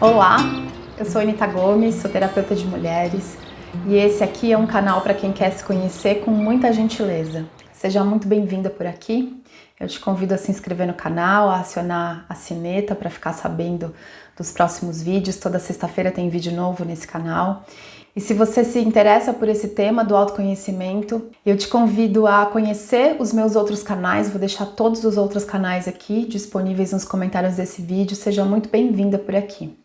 Olá, eu sou Anita Gomes, sou terapeuta de mulheres e esse aqui é um canal para quem quer se conhecer com muita gentileza. Seja muito bem-vinda por aqui. Eu te convido a se inscrever no canal, a acionar a sineta para ficar sabendo dos próximos vídeos. Toda sexta-feira tem vídeo novo nesse canal. E se você se interessa por esse tema do autoconhecimento, eu te convido a conhecer os meus outros canais. Vou deixar todos os outros canais aqui disponíveis nos comentários desse vídeo. Seja muito bem-vinda por aqui.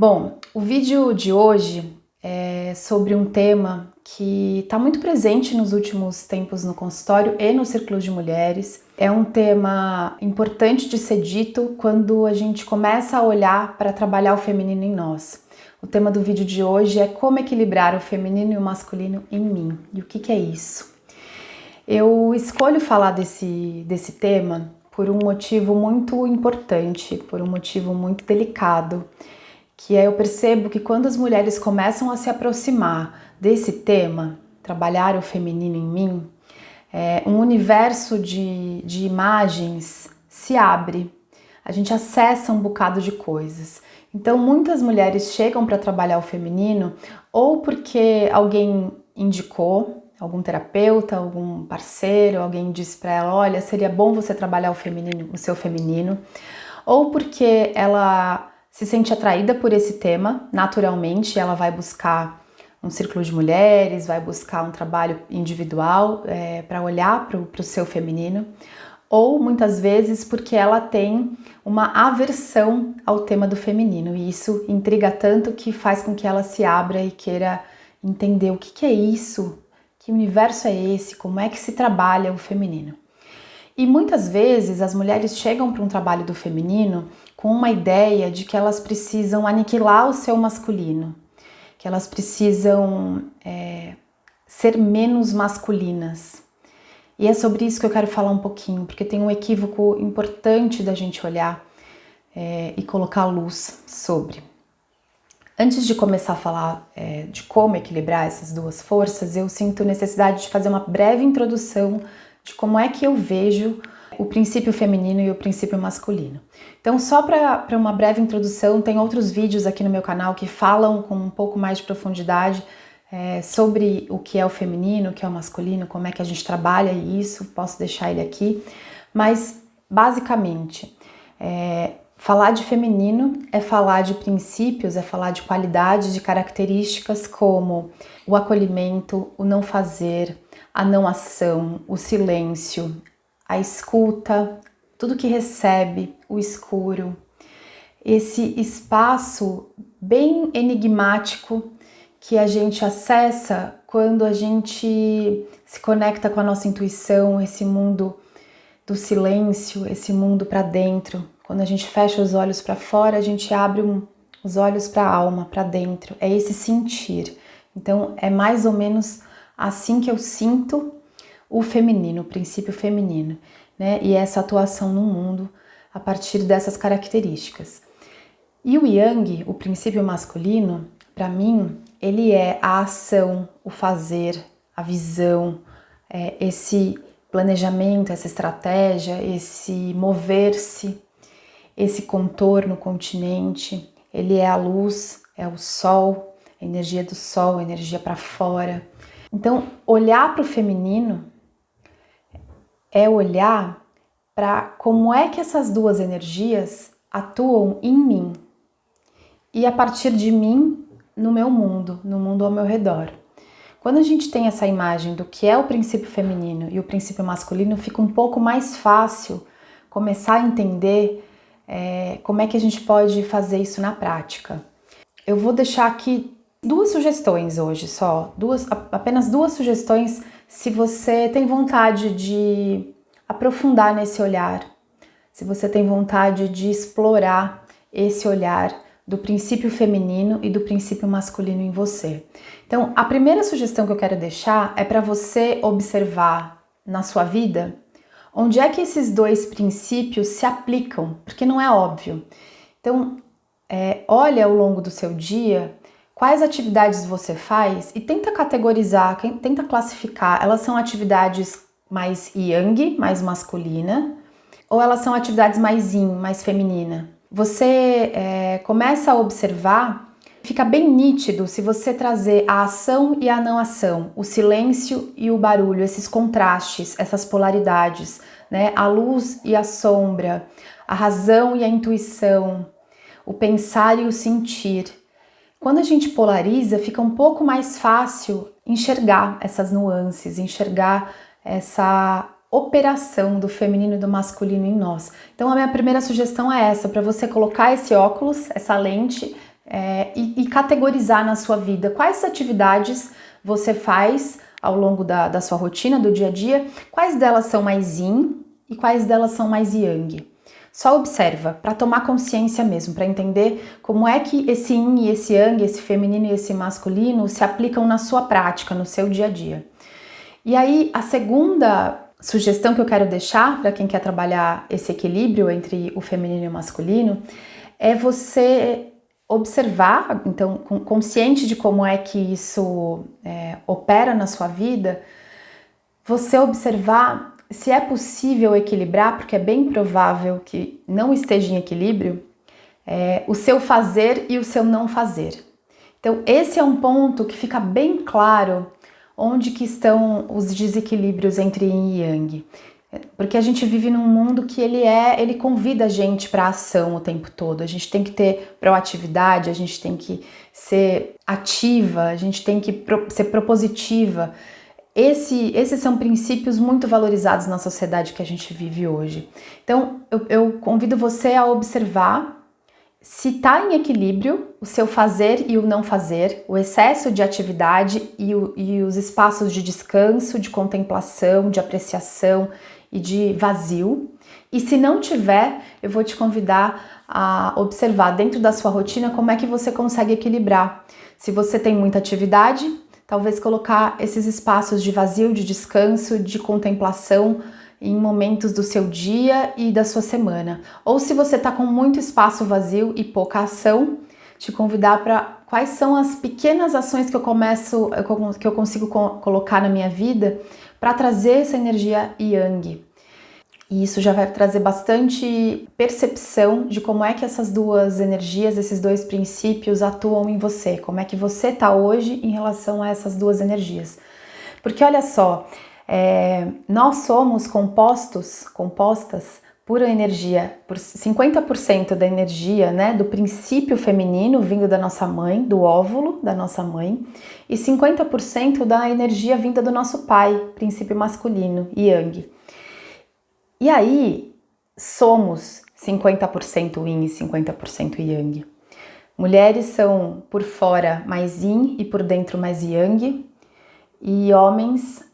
Bom, o vídeo de hoje é sobre um tema que está muito presente nos últimos tempos no consultório e no círculo de mulheres. É um tema importante de ser dito quando a gente começa a olhar para trabalhar o feminino em nós. O tema do vídeo de hoje é como equilibrar o feminino e o masculino em mim. E o que é isso? Eu escolho falar desse tema por um motivo muito importante, por um motivo muito delicado, que é eu percebo que quando as mulheres começam a se aproximar desse tema, trabalhar o feminino em mim, um universo de imagens se abre, a gente acessa um bocado de coisas. Então muitas mulheres chegam para trabalhar o feminino ou porque alguém indicou, algum terapeuta, algum parceiro, alguém disse para ela, olha, seria bom você trabalhar o seu feminino, ou porque ela se sente atraída por esse tema, naturalmente ela vai buscar um círculo de mulheres, vai buscar um trabalho individual para olhar para o seu feminino, ou muitas vezes porque ela tem uma aversão ao tema do feminino, e isso intriga tanto que faz com que ela se abra e queira entender o que é isso, que universo é esse, como é que se trabalha o feminino. E muitas vezes as mulheres chegam para um trabalho do feminino com uma ideia de que elas precisam aniquilar o seu masculino, que elas precisam ser menos masculinas. E é sobre isso que eu quero falar um pouquinho, porque tem um equívoco importante da gente olhar e colocar luz sobre. Antes de começar a falar de como equilibrar essas duas forças, eu sinto necessidade de fazer uma breve introdução de como é que eu vejo o princípio feminino e o princípio masculino. Então, só para uma breve introdução, tem outros vídeos aqui no meu canal que falam com um pouco mais de profundidade sobre o que é o feminino, o que é o masculino, como é que a gente trabalha isso, posso deixar ele aqui. Mas, basicamente, falar de feminino é falar de princípios, é falar de qualidades, de características como o acolhimento, o não fazer, a não ação, o silêncio, a escuta, tudo que recebe, o escuro, esse espaço bem enigmático que a gente acessa quando a gente se conecta com a nossa intuição, esse mundo do silêncio, esse mundo para dentro. Quando a gente fecha os olhos para fora, a gente abre os olhos para a alma, para dentro. É esse sentir. Então, é mais ou menos assim que eu sinto o feminino, o princípio feminino, né? E essa atuação no mundo a partir dessas características. E o Yang, o princípio masculino, para mim, ele é a ação, o fazer, a visão, esse planejamento, essa estratégia, esse mover-se, esse contorno continente. Ele é a luz, é o sol, a energia do sol, a energia para fora. Então, olhar para o feminino é olhar para como é que essas duas energias atuam em mim e a partir de mim no meu mundo, no mundo ao meu redor. Quando a gente tem essa imagem do que é o princípio feminino e o princípio masculino, fica um pouco mais fácil começar a entender como é que a gente pode fazer isso na prática. Eu vou deixar aqui duas sugestões hoje só, apenas duas sugestões se você tem vontade de aprofundar nesse olhar, se você tem vontade de explorar esse olhar do princípio feminino e do princípio masculino em você. Então, a primeira sugestão que eu quero deixar é para você observar na sua vida onde é que esses dois princípios se aplicam, porque não é óbvio. Então, olha ao longo do seu dia quais atividades você faz e tenta categorizar, tenta classificar. Elas são atividades mais yang, mais masculina, ou elas são atividades mais yin, mais feminina? Você começa a observar, fica bem nítido se você trazer a ação e a não ação, o silêncio e o barulho, esses contrastes, essas polaridades, né? A luz e a sombra, a razão e a intuição, o pensar e o sentir. Quando a gente polariza, fica um pouco mais fácil enxergar essas nuances, enxergar essa operação do feminino e do masculino em nós. Então a minha primeira sugestão é essa, para você colocar esse óculos, essa lente e categorizar na sua vida quais atividades você faz ao longo da sua rotina, do dia a dia, quais delas são mais yin e quais delas são mais yang. Só observa, para tomar consciência mesmo, para entender como é que esse yin e esse yang, esse feminino e esse masculino se aplicam na sua prática, no seu dia a dia. E aí, a segunda sugestão que eu quero deixar para quem quer trabalhar esse equilíbrio entre o feminino e o masculino é você observar, então, consciente de como é que isso opera na sua vida, você observar se é possível equilibrar, porque é bem provável que não esteja em equilíbrio, o seu fazer e o seu não fazer. Então, esse é um ponto que fica bem claro onde que estão os desequilíbrios entre yin e yang. Porque a gente vive num mundo que ele convida a gente para ação o tempo todo. A gente tem que ter proatividade, a gente tem que ser ativa, a gente tem que ser propositiva. Esses são princípios muito valorizados na sociedade que a gente vive hoje. Então, eu convido você a observar se está em equilíbrio o seu fazer e o não fazer, o excesso de atividade e os espaços de descanso, de contemplação, de apreciação e de vazio. E se não tiver, eu vou te convidar a observar dentro da sua rotina como é que você consegue equilibrar. Se você tem muita atividade, talvez colocar esses espaços de vazio, de descanso, de contemplação em momentos do seu dia e da sua semana. Ou se você está com muito espaço vazio e pouca ação, te convidar para quais são as pequenas ações que eu consigo colocar na minha vida para trazer essa energia yang. E isso já vai trazer bastante percepção de como é que essas duas energias, esses dois princípios atuam em você, como é que você está hoje em relação a essas duas energias. Porque olha só, nós somos compostas por energia, por 50% da energia, né, do princípio feminino vindo da nossa mãe, do óvulo da nossa mãe, e 50% da energia vinda do nosso pai, princípio masculino, yang. E aí, somos 50% yin e 50% yang. Mulheres são por fora mais yin e por dentro mais yang, e homens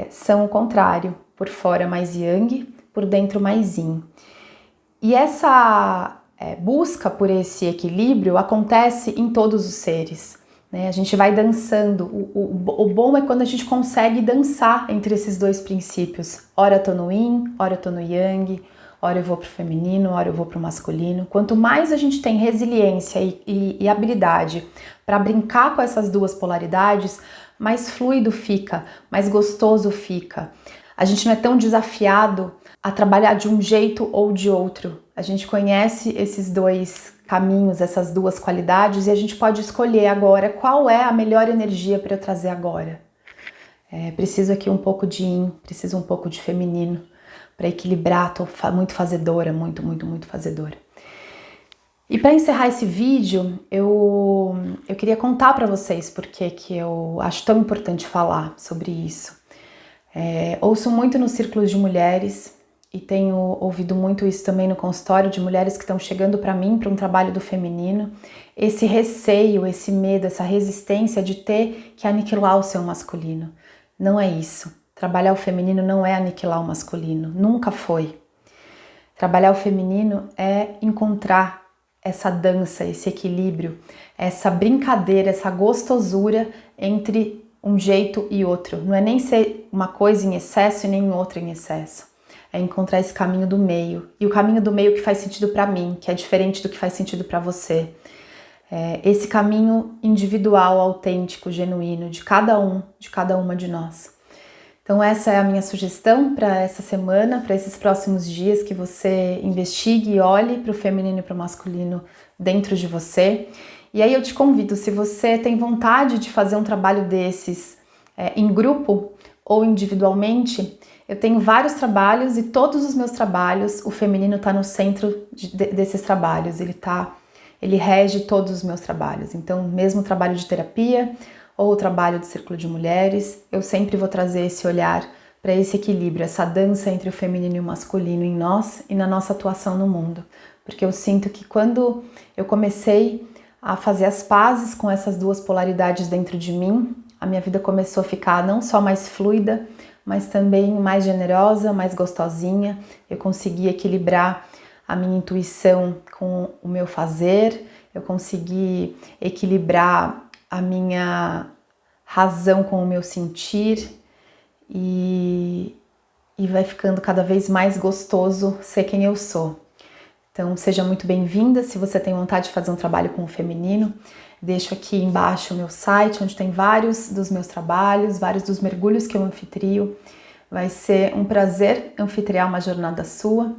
são o contrário, por fora mais yang, por dentro mais yin. E essa busca por esse equilíbrio acontece em todos os seres, né? A gente vai dançando. O bom é quando a gente consegue dançar entre esses dois princípios. Ora eu tô no yin, ora eu tô no yang, ora eu vou pro feminino, ora eu vou pro masculino. Quanto mais a gente tem resiliência e habilidade para brincar com essas duas polaridades, mais fluido fica, mais gostoso fica. A gente não é tão desafiado a trabalhar de um jeito ou de outro. A gente conhece esses dois caminhos, essas duas qualidades, e a gente pode escolher agora qual é a melhor energia para eu trazer agora. Preciso aqui um pouco de yin, preciso um pouco de feminino para equilibrar. Tô muito fazedora, muito fazedora. E para encerrar esse vídeo, eu queria contar para vocês porque que eu acho tão importante falar sobre isso. Ouço muito nos círculos de mulheres e tenho ouvido muito isso também no consultório de mulheres que estão chegando para mim para um trabalho do feminino, esse receio, esse medo, essa resistência de ter que aniquilar o seu masculino. Não é isso. Trabalhar o feminino não é aniquilar o masculino, nunca foi. Trabalhar o feminino é encontrar essa dança, esse equilíbrio, essa brincadeira, essa gostosura entre um jeito e outro. Não é nem ser uma coisa em excesso e nem outra em excesso. É encontrar esse caminho do meio. E o caminho do meio que faz sentido para mim, que é diferente do que faz sentido para você. Esse caminho individual, autêntico, genuíno, de cada um, de cada uma de nós. Então essa é a minha sugestão para essa semana, para esses próximos dias, que você investigue e olhe para o feminino e para o masculino dentro de você. E aí eu te convido, se você tem vontade de fazer um trabalho desses em grupo ou individualmente, eu tenho vários trabalhos e todos os meus trabalhos, o feminino está no centro desses trabalhos, ele rege todos os meus trabalhos. Então, mesmo o trabalho de terapia ou o trabalho do Círculo de Mulheres, eu sempre vou trazer esse olhar para esse equilíbrio, essa dança entre o feminino e o masculino em nós e na nossa atuação no mundo. Porque eu sinto que quando eu comecei a fazer as pazes com essas duas polaridades dentro de mim, a minha vida começou a ficar não só mais fluida, mas também mais generosa, mais gostosinha. Eu consegui equilibrar a minha intuição com o meu fazer, eu consegui equilibrar a minha razão com o meu sentir e vai ficando cada vez mais gostoso ser quem eu sou. Então seja muito bem-vinda. Se você tem vontade de fazer um trabalho com o feminino, deixo aqui embaixo o meu site, onde tem vários dos meus trabalhos, vários dos mergulhos que eu anfitrio. Vai ser um prazer anfitriar uma jornada sua.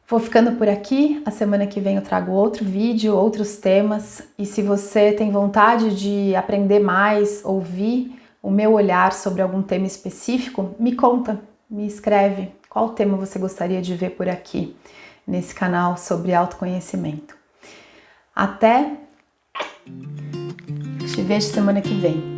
Vou ficando por aqui, a semana que vem eu trago outro vídeo, outros temas, e se você tem vontade de aprender mais, ouvir o meu olhar sobre algum tema específico, me conta, me escreve qual tema você gostaria de ver por aqui, nesse canal sobre autoconhecimento. Até, te vejo semana que vem.